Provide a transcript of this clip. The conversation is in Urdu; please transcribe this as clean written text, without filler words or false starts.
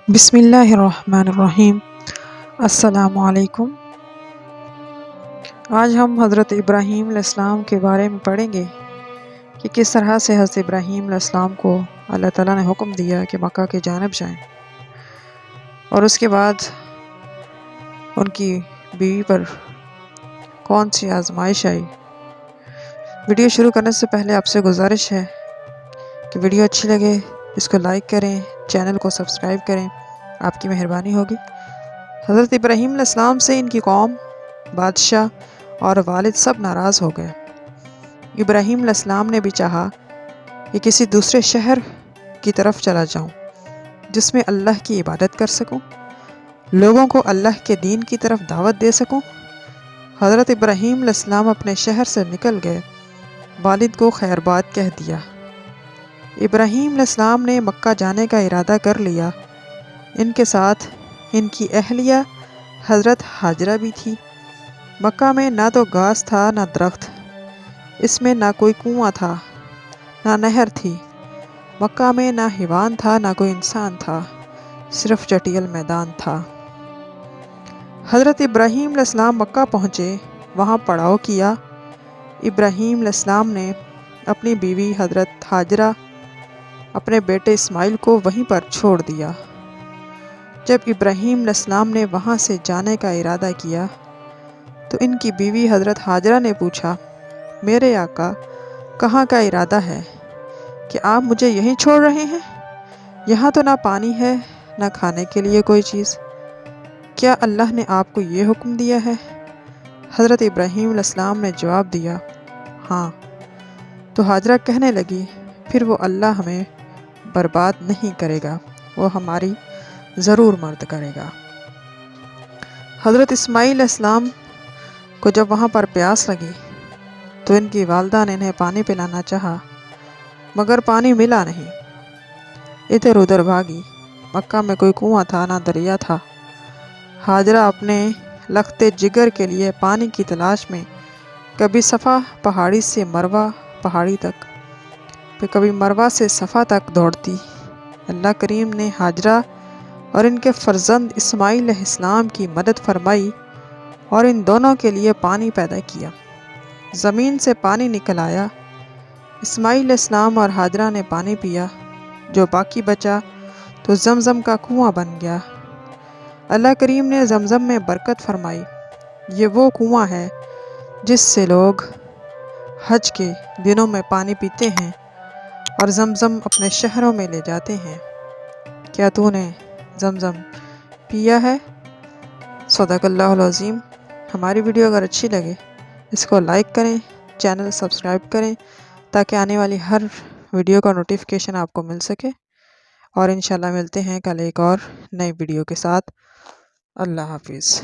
بسم اللہ الرحمن الرحیم۔ السلام علیکم۔ آج ہم حضرت ابراہیم علیہ السلام کے بارے میں پڑھیں گے کہ کس طرح سے حضرت ابراہیم علیہ السلام کو اللہ تعالیٰ نے حکم دیا کہ مکہ کی جانب جائیں، اور اس کے بعد ان کی بیوی پر کون سی آزمائش آئی۔ ویڈیو شروع کرنے سے پہلے آپ سے گزارش ہے کہ ویڈیو اچھی لگے اس کو لائک کریں، چینل کو سبسکرائب کریں، آپ کی مہربانی ہوگی۔ حضرت ابراہیم علیہ السلام سے ان کی قوم، بادشاہ اور والد سب ناراض ہو گئے۔ ابراہیم علیہ السلام نے بھی چاہا کہ کسی دوسرے شہر کی طرف چلا جاؤں جس میں اللہ کی عبادت کر سکوں، لوگوں کو اللہ کے دین کی طرف دعوت دے سکوں۔ حضرت ابراہیم علیہ السلام اپنے شہر سے نکل گئے، والد کو خیر بات کہہ دیا۔ ابراہیم علیہ السلام نے مکہ جانے کا ارادہ کر لیا۔ ان کے ساتھ ان کی اہلیہ حضرت ہاجرہ بھی تھی۔ مکہ میں نہ تو گھاس تھا نہ درخت، اس میں نہ کوئی کنواں تھا نہ نہر تھی۔ مکہ میں نہ حیوان تھا نہ کوئی انسان تھا، صرف چٹیل میدان تھا۔ حضرت ابراہیم علیہ السلام مکہ پہنچے، وہاں پڑاؤ کیا۔ ابراہیم علیہ السلام نے اپنی بیوی حضرت ہاجرہ، اپنے بیٹے اسماعیل کو وہیں پر چھوڑ دیا۔ جب ابراہیم علیہ السلام نے وہاں سے جانے کا ارادہ کیا تو ان کی بیوی حضرت ہاجرہ نے پوچھا، میرے آقا کہاں کا ارادہ ہے کہ آپ مجھے یہیں چھوڑ رہے ہیں؟ یہاں تو نہ پانی ہے نہ کھانے کے لیے کوئی چیز، کیا اللہ نے آپ کو یہ حکم دیا ہے؟ حضرت ابراہیم علیہ السلام نے جواب دیا، ہاں۔ تو ہاجرہ کہنے لگی، پھر وہ اللہ ہمیں برباد نہیں کرے گا، وہ ہماری ضرور مدد کرے گا۔ حضرت اسماعیل علیہ السلام کو جب وہاں پر پیاس لگی تو ان کی والدہ نے انہیں پانی پلانا چاہا، مگر پانی ملا نہیں۔ ادھر ادھر بھاگی، مکہ میں کوئی کنواں تھا نہ دریا تھا۔ ہاجرہ اپنے لخت جگر کے لیے پانی کی تلاش میں کبھی صفا پہاڑی سے مروہ پہاڑی تک، پھر کبھی مروہ سے صفا تک دوڑتی۔ اللہ کریم نے ہاجرہ اور ان کے فرزند اسماعیل علیہ السلام کی مدد فرمائی اور ان دونوں کے لیے پانی پیدا کیا۔ زمین سے پانی نکل آیا۔ اسماعیل علیہ السلام اور ہاجرہ نے پانی پیا، جو باقی بچا تو زمزم کا کنواں بن گیا۔ اللہ کریم نے زمزم میں برکت فرمائی۔ یہ وہ کنواں ہے جس سے لوگ حج کے دنوں میں پانی پیتے ہیں اور زمزم اپنے شہروں میں لے جاتے ہیں۔ کیا تو نے زمزم پیا ہے؟ صدق اللہ العظیم۔ ہماری ویڈیو اگر اچھی لگے اس کو لائک کریں، چینل سبسکرائب کریں تاکہ آنے والی ہر ویڈیو کا نوٹیفیکیشن آپ کو مل سکے، اور انشاءاللہ ملتے ہیں کل ایک اور نئی ویڈیو کے ساتھ۔ اللہ حافظ۔